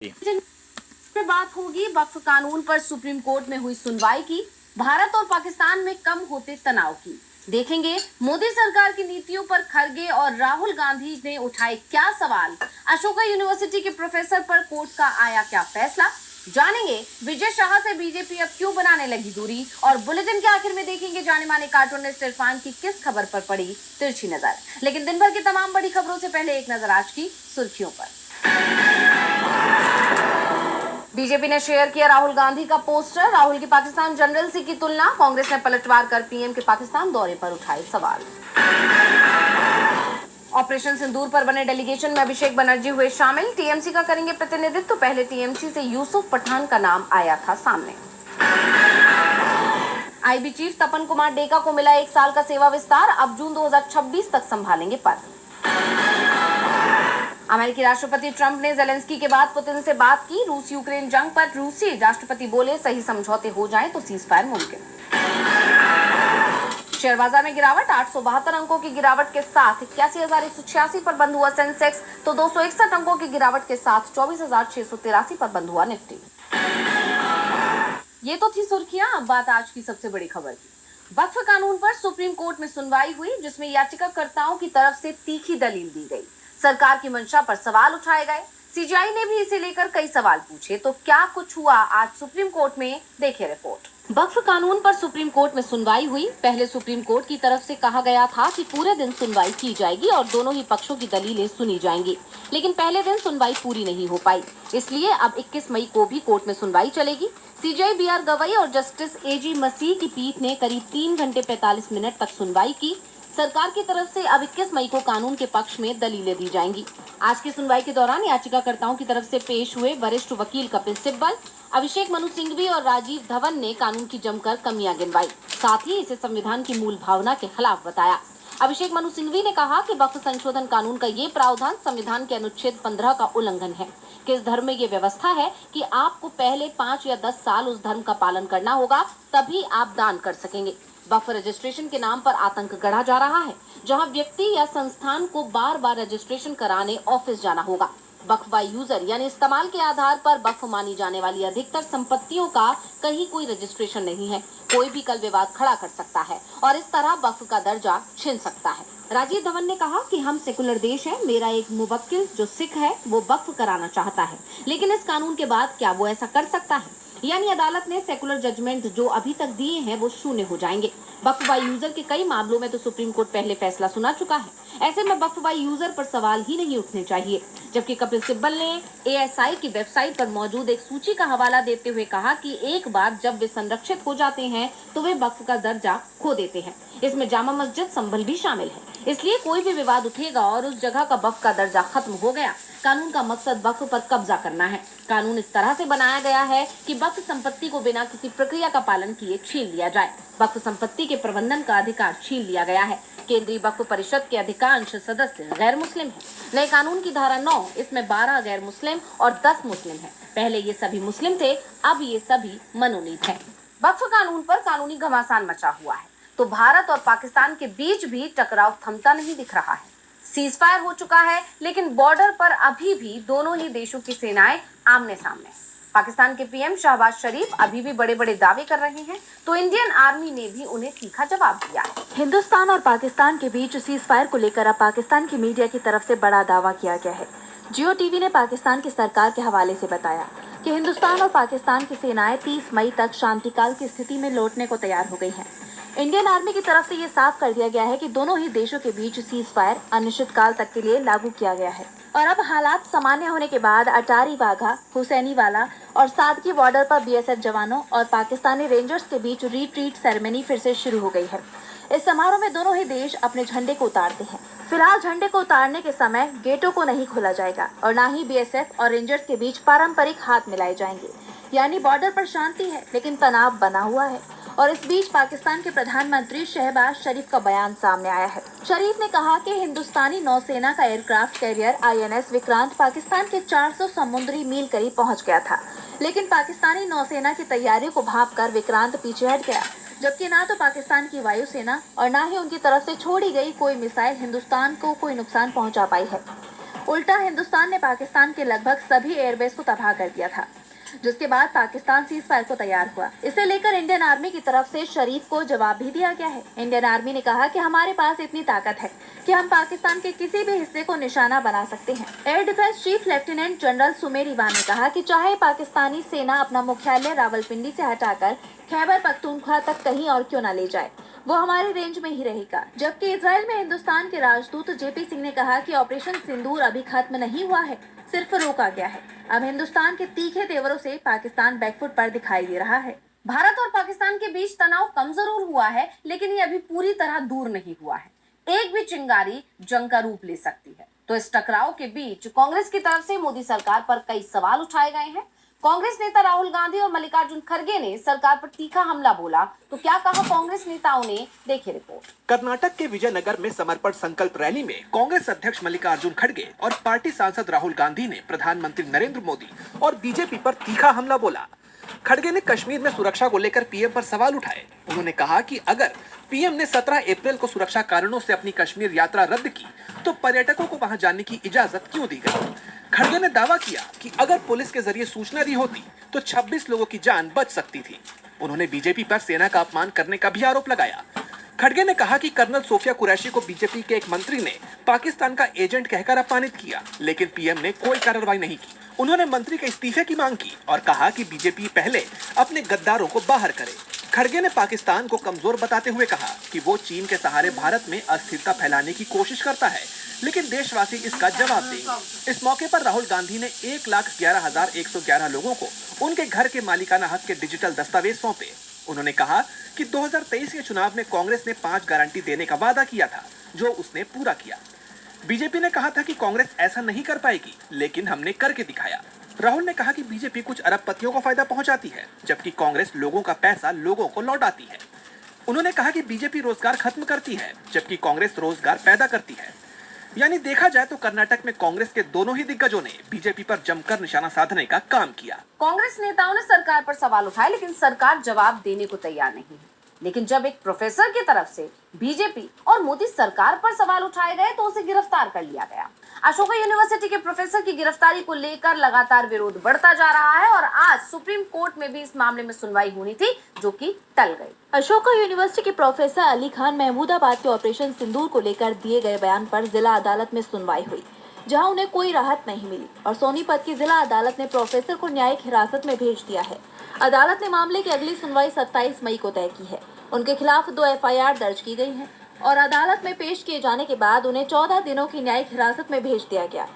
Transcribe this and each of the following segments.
में बात होगी वक्फ कानून पर सुप्रीम कोर्ट में हुई सुनवाई की, भारत और पाकिस्तान में कम होते तनाव की। देखेंगे मोदी सरकार की नीतियों पर खरगे और राहुल गांधी ने उठाए क्या सवाल, अशोका यूनिवर्सिटी के प्रोफेसर पर कोर्ट का आया क्या फैसला, जानेंगे विजय शाह से बीजेपी अब क्यों बनाने लगी दूरी, और बुलेटिन के आखिर में देखेंगे जाने माने कार्टूनिस्ट इरफान की किस खबर पर पड़ी तिरछी नजर। लेकिन दिन भर की तमाम बड़ी खबरों से पहले एक नजर आज की सुर्खियों पर। बीजेपी ने शेयर किया राहुल गांधी का पोस्टर, राहुल की पाकिस्तान जनरल से की तुलना, कांग्रेस ने पलटवार कर पीएम के पाकिस्तान दौरे पर उठाए सवाल। ऑपरेशन सिंदूर पर बने डेलीगेशन में अभिषेक बनर्जी हुए शामिल, टीएमसी का करेंगे प्रतिनिधित्व, तो पहले टीएमसी से यूसुफ पठान का नाम आया था सामने। आईबी चीफ तपन कुमार डेका को मिला 1 साल का सेवा विस्तार, अब जून 2026 तक संभालेंगे पद। अमेरिकी राष्ट्रपति ट्रंप ने जेलेंस्की के बाद पुतिन से बात की, रूस यूक्रेन जंग पर रूसी राष्ट्रपति बोले सही समझौते हो जाएं तो सीजफायर मुमकिन। शेयर बाजार में गिरावट, 872 अंकों की गिरावट के साथ 81,186 पर बंद हुआ सेंसेक्स, तो 261 अंकों की गिरावट के साथ 24,683 पर बंद हुआ निफ्टी। ये तो थी सुर्खियां, अब बात आज की सबसे बड़ी खबर की। वक्फ कानून पर सुप्रीम कोर्ट में सुनवाई हुई, जिसमें याचिकाकर्ताओं की तरफ से तीखी दलील दी गई, सरकार की मंशा पर सवाल उठाए गए, सीजीआई ने भी इसे लेकर कई सवाल पूछे। तो क्या कुछ हुआ आज सुप्रीम कोर्ट में, देखिए रिपोर्ट। वक्फ कानून पर सुप्रीम कोर्ट में सुनवाई हुई। पहले सुप्रीम कोर्ट की तरफ से कहा गया था कि पूरे दिन सुनवाई की जाएगी और दोनों ही पक्षों की दलीलें सुनी जाएंगी, लेकिन पहले दिन सुनवाई पूरी नहीं हो पाई, इसलिए अब 21 मई को भी कोर्ट में सुनवाई चलेगी। सीजीआई बीआर गवई और जस्टिस एजी मसीह की पीठ ने करीब 3 घंटे 45 मिनट तक सुनवाई की। सरकार की तरफ से अब 21 मई को कानून के पक्ष में दलीलें दी जाएंगी। आज की सुनवाई के दौरान याचिकाकर्ताओं की तरफ से पेश हुए वरिष्ठ वकील कपिल सिब्बल, अभिषेक मनु सिंघवी और राजीव धवन ने कानून की जमकर कमियां गिनवाई, साथ ही इसे संविधान की मूल भावना के खिलाफ बताया। अभिषेक मनु सिंघवी ने कहा कि वक्फ संशोधन कानून का ये प्रावधान संविधान के अनुच्छेद 15 का उल्लंघन है। किस धर्म में ये व्यवस्था है कि आपको पहले 5 या 10 साल उस धर्म का पालन करना होगा, तभी आप दान कर सकेंगे। वक्फ रजिस्ट्रेशन के नाम पर आतंक गढ़ा जा रहा है, जहां व्यक्ति या संस्थान को बार बार रजिस्ट्रेशन कराने ऑफिस जाना होगा। वक्फ बाय यूजर यानी इस्तेमाल के आधार पर वक्फ मानी जाने वाली अधिकतर संपत्तियों का कहीं कोई रजिस्ट्रेशन नहीं है। कोई भी कल विवाद खड़ा कर सकता है और इस तरह वक्फ का दर्जा छीन सकता है। राजीव धवन ने कहा कि हम सेकुलर देश है, मेरा एक मुवक्किल जो सिख है वो वक्फ कराना चाहता है, लेकिन इस कानून के बाद क्या वो ऐसा कर सकता है? यानी अदालत ने सेकुलर जजमेंट जो अभी तक दिए हैं वो शून्य हो जाएंगे। वक्फ बाय यूजर के कई मामलों में तो सुप्रीम कोर्ट पहले फैसला सुना चुका है, ऐसे में वक्फ बाय यूजर पर सवाल ही नहीं उठने चाहिए। जबकि कपिल सिब्बल ने एएसआई की वेबसाइट पर मौजूद एक सूची का हवाला देते हुए कहा कि एक बार जब वे संरक्षित हो जाते हैं तो वे वक्फ का दर्जा खो देते हैं। इसमें जामा मस्जिद संभल भी शामिल है, इसलिए कोई भी विवाद उठेगा और उस जगह का वक्फ का दर्जा खत्म हो गया। कानून का मकसद वक्फ पर कब्जा करना है। कानून इस तरह से बनाया गया है कि वक्फ संपत्ति को बिना किसी प्रक्रिया का पालन किए छीन लिया जाए। वक्फ संपत्ति के प्रबंधन का अधिकार छीन लिया गया है। केंद्रीय वक्फ परिषद के अधिकांश सदस्य गैर मुस्लिम हैं। नए कानून की धारा 9, इसमें 12 गैर मुस्लिम और 10 मुस्लिम हैं। पहले ये सभी मुस्लिम थे, अब ये सभी मनोनीत हैं। वक्फ कानून पर कानूनी घमासान मचा हुआ है, तो भारत और पाकिस्तान के बीच भी टकराव थमता नहीं दिख रहा है। सीजफायर हो चुका है, लेकिन बॉर्डर पर अभी भी दोनों ही देशों की सेनाएं आमने सामने। पाकिस्तान के पीएम शहबाज शरीफ अभी भी बड़े बड़े दावे कर रहे हैं, तो इंडियन आर्मी ने भी उन्हें तीखा जवाब दिया है। हिंदुस्तान और पाकिस्तान के बीच सीजफायर को लेकर अब पाकिस्तान की मीडिया की तरफ से बड़ा दावा किया गया है। जियो टीवी ने पाकिस्तान की सरकार के हवाले से बताया कि हिंदुस्तान और पाकिस्तान की सेनाएं 30 मई तक शांतिकाल की स्थिति में लौटने को तैयार हो गई हैं। इंडियन आर्मी की तरफ से ये साफ कर दिया गया है कि दोनों ही देशों के बीच सीजफायर अनिश्चितकाल तक के लिए लागू किया गया है और अब हालात सामान्य होने के बाद अटारी वाघा, हुसैनीवाला और सादगी बॉर्डर पर बीएसएफ जवानों और पाकिस्तानी रेंजर्स के बीच रिट्रीट सेरेमनी फिर से शुरू हो गई है। इस समारोह में दोनों ही देश अपने झंडे को उतारते हैं। फिलहाल झंडे को उतारने के समय गेटों को नहीं खोला जाएगा और न ही बीएसएफ और रेंजर्स के बीच पारंपरिक हाथ मिलाए जाएंगे। यानी बॉर्डर पर शांति है, लेकिन तनाव बना हुआ है। और इस बीच पाकिस्तान के प्रधानमंत्री शहबाज शरीफ का बयान सामने आया है। शरीफ ने कहा कि हिंदुस्तानी नौसेना का aircraft carrier INS Vikrant Pakistan के 400 समुद्री मील करीब पहुंच गया था, लेकिन पाकिस्तानी नौसेना की तैयारियों को भांपकर विक्रांत पीछे हट गया। जबकि ना तो पाकिस्तान की वायुसेना और ना ही उनकी तरफ से छोड़ी गई कोई मिसाइल हिंदुस्तान को कोई नुकसान पहुंचा पाई है। उल्टा हिंदुस्तान ने पाकिस्तान के लगभग सभी एयरबेस को तबाह कर दिया था, जिसके बाद पाकिस्तान सीज फायर को तैयार हुआ। इसे लेकर इंडियन आर्मी की तरफ से शरीफ को जवाब भी दिया गया है। इंडियन आर्मी ने कहा कि हमारे पास इतनी ताकत है कि हम पाकिस्तान के किसी भी हिस्से को निशाना बना सकते हैं। Air defence chief lieutenant general Sumer Ivan ने कहा कि चाहे पाकिस्तानी सेना अपना मुख्यालय रावलपिंडी से हटाकर खैबर पख्तूनख्वा तक कहीं और क्यों न ले जाए, वो हमारे रेंज में ही रहेगा। जबकि इजराइल में हिंदुस्तान के राजदूत जेपी सिंह ने कहा कि ऑपरेशन सिंदूर अभी खत्म नहीं हुआ है, सिर्फ रोका गया है। अब हिंदुस्तान के तीखे तेवरों से पाकिस्तान बैकफुट पर दिखाई दे रहा है। भारत और पाकिस्तान के बीच तनाव कम जरूर हुआ है, लेकिन ये अभी पूरी तरह दूर नहीं हुआ है। एक भी चिंगारी जंग का रूप ले सकती है। तो इस टकराव के बीच कांग्रेस की तरफ से मोदी सरकार पर कई सवाल उठाए गए हैं। कांग्रेस नेता राहुल गांधी और मल्लिकार्जुन खड़गे ने सरकार पर तीखा हमला बोला। तो क्या कहा कांग्रेस नेताओं ने, देखिए रिपोर्ट। कर्नाटक के विजयनगर में समर्पण संकल्प रैली में कांग्रेस अध्यक्ष मल्लिकार्जुन खड़गे और पार्टी सांसद राहुल गांधी ने प्रधानमंत्री नरेंद्र मोदी और बीजेपी पर तीखा हमला बोला। खड़गे ने कश्मीर में सुरक्षा को लेकर पीएम पर सवाल उठाए। उन्होंने कहा कि अगर पीएम ने 17 अप्रैल को सुरक्षा कारणों से अपनी कश्मीर यात्रा रद्द की, तो पर्यटकों को वहां जाने की इजाजत क्यों दी गई। खड़गे ने दावा किया कि अगर पुलिस के जरिए सूचना दी होती तो 26 लोगों की जान बच सकती थी। उन्होंने बीजेपी पर सेना का अपमान करने का भी आरोप लगाया। खड़गे ने कहा कि कर्नल सोफिया कुरैशी को बीजेपी के एक मंत्री ने पाकिस्तान का एजेंट कहकर अपमानित किया, लेकिन पीएम ने कोई कार्रवाई नहीं की। उन्होंने मंत्री के इस्तीफे की मांग की और कहा कि बीजेपी पहले अपने गद्दारों को बाहर करे। खड़गे ने पाकिस्तान को कमजोर बताते हुए कहा कि वो चीन के सहारे भारत में अस्थिरता फैलाने की कोशिश करता है, लेकिन देशवासी इसका जवाब देंगे। इस मौके पर राहुल गांधी ने 1,11,111 लोगों को उनके घर के मालिकाना हक के डिजिटल दस्तावेज सौंपे। उन्होंने कहा कि 2023 के चुनाव में कांग्रेस ने 5 गारंटी देने का वादा किया था, जो उसने पूरा किया। बीजेपी ने कहा था कि कांग्रेस ऐसा नहीं कर पाएगी, लेकिन हमने करके दिखाया। राहुल ने कहा कि बीजेपी कुछ अरबपतियों को फायदा पहुंचाती है, जबकि कांग्रेस लोगों का पैसा लोगों को लौटाती है। उन्होंने कहा कि बीजेपी रोजगार खत्म करती है, जबकि कांग्रेस रोजगार पैदा करती है। यानी देखा जाए तो कर्नाटक में कांग्रेस के दोनों ही दिग्गजों ने बीजेपी पर जमकर निशाना साधने का काम किया। कांग्रेस नेताओं ने सरकार पर सवाल उठाए, लेकिन सरकार जवाब देने को तैयार नहीं है। लेकिन जब एक प्रोफेसर की तरफ से बीजेपी और मोदी सरकार पर सवाल उठाए गए तो उसे गिरफ्तार कर लिया गया। अशोका यूनिवर्सिटी के प्रोफेसर की गिरफ्तारी को लेकर लगातार विरोध बढ़ता जा रहा है और आज सुप्रीम कोर्ट में भी इस मामले में सुनवाई होनी थी, जो कि टल गई। अशोका यूनिवर्सिटी के प्रोफेसर अली खान महमूदाबाद के ऑपरेशन सिंदूर को लेकर दिए गए बयान पर जिला अदालत में सुनवाई हुई, जहां उन्हें कोई राहत नहीं मिली और सोनीपत की जिला अदालत ने प्रोफेसर को न्यायिक हिरासत में भेज दिया है। अदालत ने मामले की अगली सुनवाई 27 मई को तय की है। उनके खिलाफ 2 FIR दर्ज की गई हैं और अदालत में पेश किए जाने के बाद उन्हें 14 दिनों की न्यायिक हिरासत में भेज दिया गया।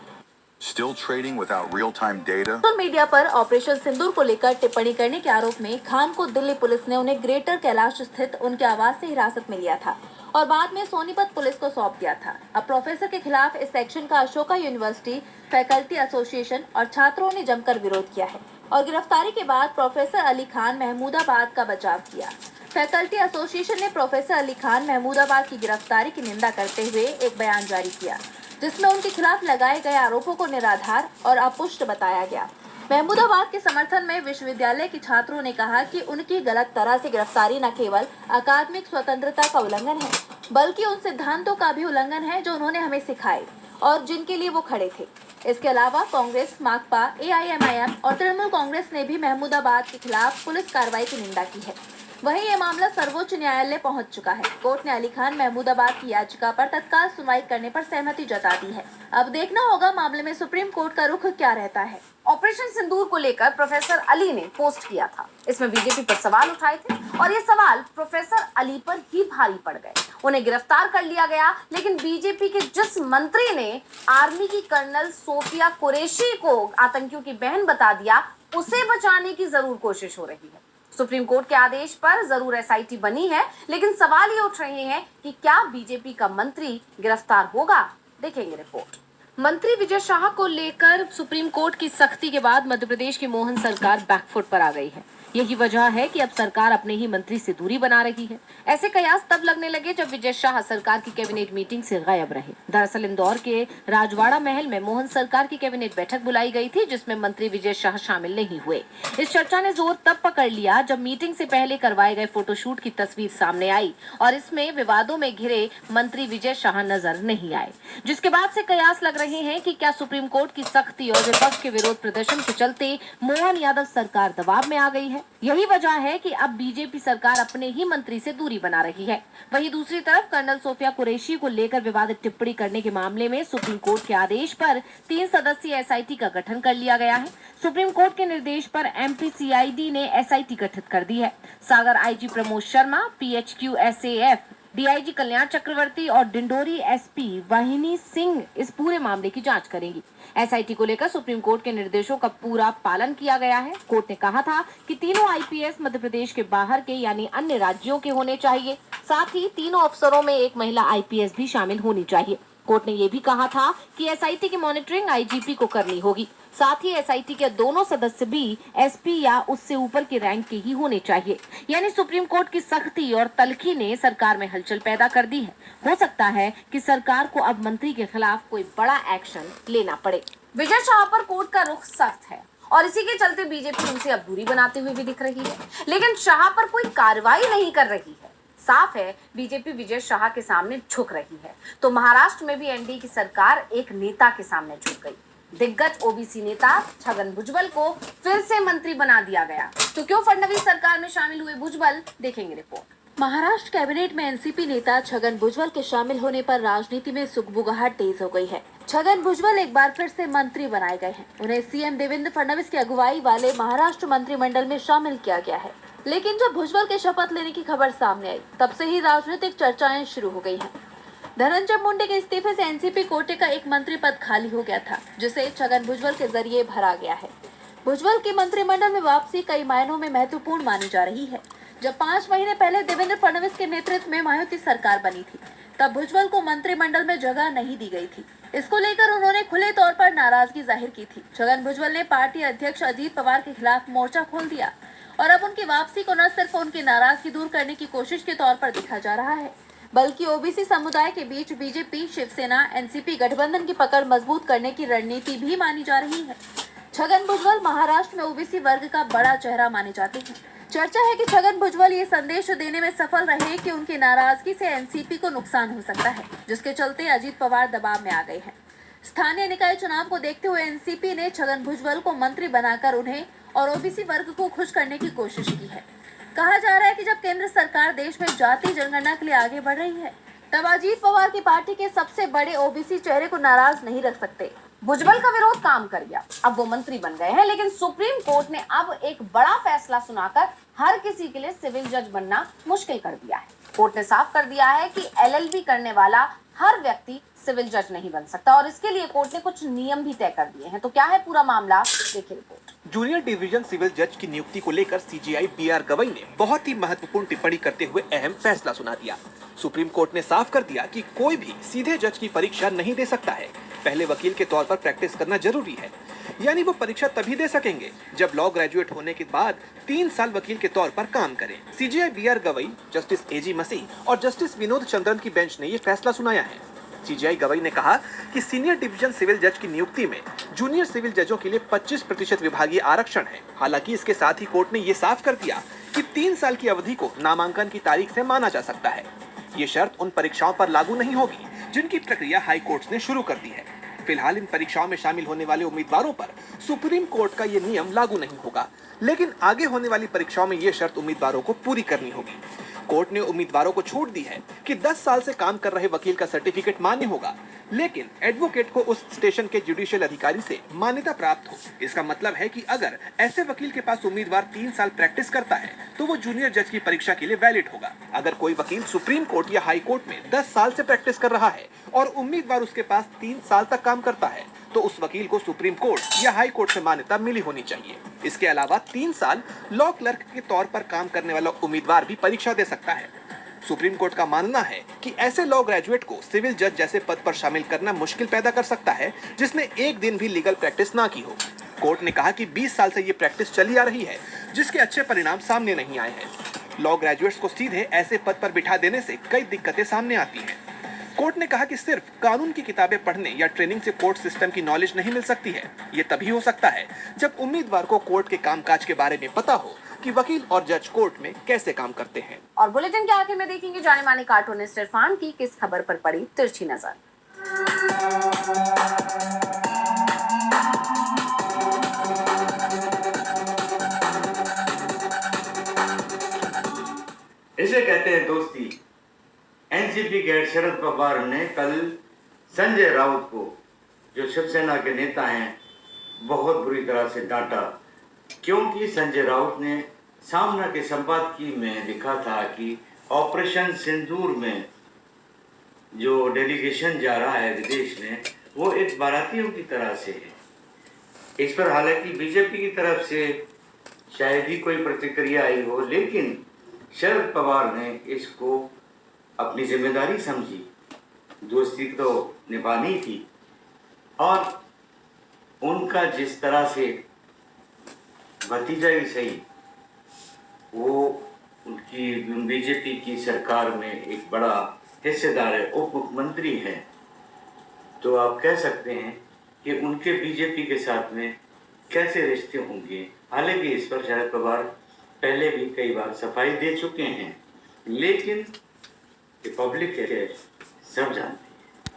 Still trading without real-time data? Social media पर ऑपरेशन सिंदूर को लेकर टिप्पणी करने के आरोप में खान को दिल्ली पुलिस ने उन्हें ग्रेटर कैलाश स्थित उनके आवास से हिरासत में लिया था और बाद में सोनीपत पुलिस को सौंप दिया था। अब प्रोफेसर के खिलाफ इस सेक्शन का अशोका यूनिवर्सिटी फैकल्टी एसोसिएशन और छात्रों ने जमकर विरोध किया है और गिरफ्तारी के बाद प्रोफेसर अली खान महमूदाबाद का बचाव किया। फैकल्टी एसोसिएशन ने प्रोफेसर अली खान महमूदाबाद की गिरफ्तारी की निंदा करते हुए एक बयान जारी किया, जिसमें उनके खिलाफ लगाए गए आरोपों को निराधार और अपुष्ट बताया गया। महमूदाबाद के समर्थन में विश्वविद्यालय के छात्रों ने कहा कि उनकी गलत तरह से गिरफ्तारी न केवल अकादमिक स्वतंत्रता का उल्लंघन है, बल्कि उन सिद्धांतों का भी उल्लंघन है जो उन्होंने हमें सिखाए और जिनके लिए वो खड़े थे। इसके अलावा कांग्रेस, माकपा, AIMIM और तृणमूल कांग्रेस ने भी महमूदाबाद के खिलाफ पुलिस कार्रवाई की निंदा की है। वहीं ये मामला सर्वोच्च न्यायालय पहुंच चुका है। कोर्ट ने अली खान महमूदाबाद की याचिका पर तत्काल सुनवाई करने पर सहमति जता दी है। अब देखना होगा मामले में सुप्रीम कोर्ट का रुख क्या रहता है। ऑपरेशन सिंदूर को लेकर प्रोफेसर अली ने पोस्ट किया था। इसमें बीजेपी पर सवाल उठाए थे और ये सवाल प्रोफेसर अली पर ही भारी पड़ गए। उन्हें गिरफ्तार कर लिया गया, लेकिन बीजेपी के जिस मंत्री ने आर्मी की कर्नल सोफिया कुरैशी को आतंकियों की बहन बता दिया, उसे बचाने की जरूर कोशिश हो रही है। सुप्रीम कोर्ट के आदेश पर जरूर SIT बनी है, लेकिन सवाल ये उठ रहे हैं कि क्या बीजेपी का मंत्री गिरफ्तार होगा। देखेंगे रिपोर्ट। मंत्री विजय शाह को लेकर सुप्रीम कोर्ट की सख्ती के बाद मध्य प्रदेश की मोहन सरकार बैकफुट पर आ गई है। यही वजह है कि अब सरकार अपने ही मंत्री से दूरी बना रही है। ऐसे कयास तब लगने लगे जब विजय शाह सरकार की कैबिनेट मीटिंग से गायब रहे। दरअसल इंदौर के राजवाड़ा महल में मोहन सरकार की कैबिनेट बैठक बुलाई गई थी, जिसमें मंत्री विजय शाह शामिल नहीं हुए। इस चर्चा ने जोर तब पकड़ लिया जब मीटिंग से पहले करवाए गए फोटोशूट की तस्वीर सामने आई और इसमें विवादों में घिरे मंत्री विजय शाह नजर नहीं आए, जिसके बाद से कयास लग रहे हैं कि क्या सुप्रीम कोर्ट की सख्ती और विपक्ष के विरोध प्रदर्शन के चलते मोहन यादव सरकार दबाव में आ गई है। यही वजह है कि अब बीजेपी सरकार अपने ही मंत्री से दूरी बना रही है। वहीं दूसरी तरफ कर्नल सोफिया कुरैशी को लेकर विवादित टिप्पणी करने के मामले में सुप्रीम कोर्ट के आदेश पर 3 सदस्यीय एसआईटी का गठन कर लिया गया है। सुप्रीम कोर्ट के निर्देश पर एमपीसीआईडी ने एसआईटी गठित कर दी है। Sagar IG Pramod Sharma, PHQ SAF DIG Kalyan Chakraborty और डिंडोरी एसपी वाहिनी सिंह इस पूरे मामले की जांच करेंगी। एसआईटी को लेकर सुप्रीम कोर्ट के निर्देशों का पूरा पालन किया गया है। कोर्ट ने कहा था कि तीनों आईपीएस मध्य प्रदेश के बाहर के यानी अन्य राज्यों के होने चाहिए। साथ ही तीनों अफसरों में एक महिला आईपीएस भी शामिल होनी चाहिए। कोर्ट ने यह भी कहा था कि एसआईटी की मॉनिटरिंग आईजीपी को करनी होगी। साथ ही एसआईटी के दोनों सदस्य भी एसपी या उससे ऊपर के रैंक के ही होने चाहिए। यानी सुप्रीम कोर्ट की सख्ती और तल्खी ने सरकार में हलचल पैदा कर दी है। हो सकता है कि सरकार को अब मंत्री के खिलाफ कोई बड़ा एक्शन लेना पड़े। विजय शाह पर कोर्ट का रुख सख्त है और इसी के चलते बीजेपी उनसे अब दूरी बनाते हुए भी दिख रही है, लेकिन शाह पर कोई कार्रवाई नहीं कर रही है। साफ है बीजेपी विजय शाह के सामने झुक रही है, तो महाराष्ट्र में भी एनडीए की सरकार एक नेता के सामने झुक गई। दिग्गज ओबीसी नेता छगन भुजबल को फिर से मंत्री बना दिया गया। तो क्यों फडणवीस सरकार में शामिल हुए भुजबल, देखेंगे रिपोर्ट। महाराष्ट्र कैबिनेट में एनसीपी नेता छगन भुजबल के शामिल होने पर राजनीति में सुगबुगाहट तेज हो गई है। छगन भुजबल एक बार फिर से मंत्री बनाए गए हैं। उन्हें सीएम देवेंद्र फडणवीस की अगुवाई वाले महाराष्ट्र मंत्रिमंडल में शामिल किया गया है। लेकिन जब भुजबल के शपथ लेने की खबर सामने आई, तब से ही राजनीतिक चर्चाएं शुरू हो गई हैं। धनंजय मुंडे के इस्तीफे से एनसीपी कोटे का एक मंत्री पद खाली हो गया था, जिसे छगन भुजबल के जरिए भरा गया है। भुजबल की मंत्रिमंडल में वापसी कई मायनों में महत्वपूर्ण मानी जा रही है। जब 5 महीने पहले देवेंद्र फडणवीस के नेतृत्व में मायावती सरकार बनी थी, तब भुजबल को मंत्रिमंडल में जगह नहीं दी गई थी। इसको लेकर उन्होंने खुले तौर पर नाराजगी जाहिर की थी। छगन भुजबल ने पार्टी अध्यक्ष अजीत पवार के खिलाफ मोर्चा खोल दिया और अब उनकी वापसी को न सिर्फ उनकी नाराजगी दूर करने की कोशिश के तौर पर देखा जा रहा है, बल्कि ओबीसी समुदाय के बीच बीजेपी, शिवसेना, एनसीपी गठबंधन की पकड़ मजबूत करने की रणनीति भी मानी जा रही है। छगन भुजबल महाराष्ट्र में ओबीसी वर्ग का बड़ा चेहरा माने जाते हैं। चर्चा है कि छगन भुजबल ये संदेश देने में सफल रहे कि उनकी नाराजगी से एनसीपी को नुकसान हो सकता है, जिसके चलते अजीत पवार दबाव में आ गए हैं। स्थानीय निकाय चुनाव को देखते हुए एनसीपी ने छगन भुजबल को मंत्री बनाकर उन्हें और ओबीसी वर्ग को खुश करने की कोशिश की है। कहा जा रहा है कि जब केंद्र सरकार देश में जाति जनगणना के लिए आगे बढ़ रही है, तब अजीत पवार की पार्टी के सबसे बड़े ओबीसी चेहरे को नाराज नहीं रख सकते। भुजबल का विरोध काम कर गया, अब वो मंत्री बन गए हैं, लेकिन सुप्रीम कोर्ट ने अब एक बड़ा फैसला सुनाकर हर किसी के लिए सिविल जज बनना मुश्किल कर दिया है। कोर्ट ने साफ कर दिया है कि एलएलबी करने वाला हर व्यक्ति सिविल जज नहीं बन सकता और इसके लिए कोर्ट ने कुछ नियम भी तय कर दिए हैं। तो क्या है पूरा मामला, देखिए रिपोर्ट। जूनियर डिवीजन सिविल जज की नियुक्ति को लेकर सीजीआई बीआर गवई ने बहुत ही महत्वपूर्ण टिप्पणी करते हुए अहम फैसला सुना दिया। सुप्रीम कोर्ट ने साफ कर दिया कि कोई भी सीधे जज की परीक्षा नहीं दे सकता है। पहले वकील के तौर पर प्रैक्टिस करना जरूरी है, यानी वो परीक्षा तभी दे सकेंगे जब लॉ ग्रेजुएट होने के बाद 3 साल वकील के तौर पर काम करें। सीजीआई बीआर गवई, जस्टिस एजी मसीह और जस्टिस विनोद चंद्रन की बेंच ने ये फैसला सुनाया है। सीजीआई गवई ने कहा कि सीनियर डिवीजन सिविल जज की नियुक्ति में जूनियर सिविल जजों के लिए 25% विभागीय आरक्षण है। हालांकि इसके साथ ही कोर्ट ने ये साफ कर दिया कि 3 साल की अवधि को नामांकन की तारीख से माना जा सकता है। ये शर्त उन परीक्षाओं पर लागू नहीं होगी जिनकी प्रक्रिया हाई कोर्ट ने शुरू कर दी है। फिलहाल इन परीक्षाओं में शामिल होने वाले उम्मीदवारों पर सुप्रीम कोर्ट का ये नियम लागू नहीं होगा, लेकिन आगे होने वाली परीक्षाओं में ये शर्त उम्मीदवारों को पूरी करनी होगी। कोर्ट ने उम्मीदवारों को छूट दी है कि 10 साल से काम कर रहे वकील का सर्टिफिकेट मान्य होगा, लेकिन एडवोकेट को उस स्टेशन के जुडिशियल अधिकारी से मान्यता प्राप्त हो। इसका मतलब है कि अगर ऐसे वकील के पास उम्मीदवार 3 साल प्रैक्टिस करता है तो वो जूनियर जज की परीक्षा के लिए वैलिड होगा। अगर कोई वकील सुप्रीम कोर्ट या हाई कोर्ट में 10 साल से प्रैक्टिस कर रहा है और उम्मीदवार उसके पास 3 साल तक काम करता है, तो उस वकील को सुप्रीम कोर्ट या हाई कोर्ट से मान्यता मिली होनी चाहिए। इसके अलावा 3 साल लॉ क्लर्क के तौर पर काम करने वाला उम्मीदवार भी परीक्षा दे सकता है। सुप्रीम कोर्ट का मानना है कि ऐसे लॉ ग्रेजुएट को सिविल जज जैसे पद पर शामिल करना मुश्किल पैदा कर सकता है जिसने एक दिन भी लीगल प्रैक्टिस ना की हो। कोर्ट ने कहा कि 20 साल से ये प्रैक्टिस चली आ रही है, जिसके अच्छे परिणाम सामने नहीं आए हैं। लॉ ग्रेजुएट्स को सीधे ऐसे पद पर बिठा देने से कई दिक्कतें सामने आती हैं। कोर्ट ने कहा कि सिर्फ कानून की किताबें पढ़ने या ट्रेनिंग से कोर्ट सिस्टम की नॉलेज नहीं मिल सकती है। ये तभी हो सकता है जब उम्मीदवार को कोर्ट के कामकाज के बारे में पता हो कि वकील और जज कोर्ट में कैसे काम करते हैं। और बुलेटिन के आखिर में देखेंगे जाने माने कार्टूनिस्ट इरफान की किस खबर पर पड़ी तिरछी नजर। इसे कहते हैं दोस्ती। एनसीपी के शरद पवार ने कल संजय राउत को, जो शिवसेना के नेता हैं, बहुत बुरी तरह से डांटा, क्योंकि संजय राउत ने सामना के संपादकीय में लिखा था कि ऑपरेशन सिंदूर में जो डेलीगेशन जा रहा है विदेश में, वो एक बारातियों की तरह से है। इस पर हालांकि बीजेपी की तरफ से शायद ही कोई प्रतिक्रिया आई हो, लेकिन शरद पवार ने इसको अपनी जिम्मेदारी समझी, दोस्ती तो निभानी थी, और उनका जिस तरह से भतीजा ही सही, वो उनकी बीजेपी की सरकार में एक बड़ा हिस्सेदार है, उप मुख्यमंत्री है, तो आप कह सकते हैं कि उनके बीजेपी के साथ में कैसे रिश्ते होंगे। हालांकि इस पर शरद पवार पहले भी कई बार सफाई दे चुके हैं, लेकिन पब्लिक है सब जानते हैं।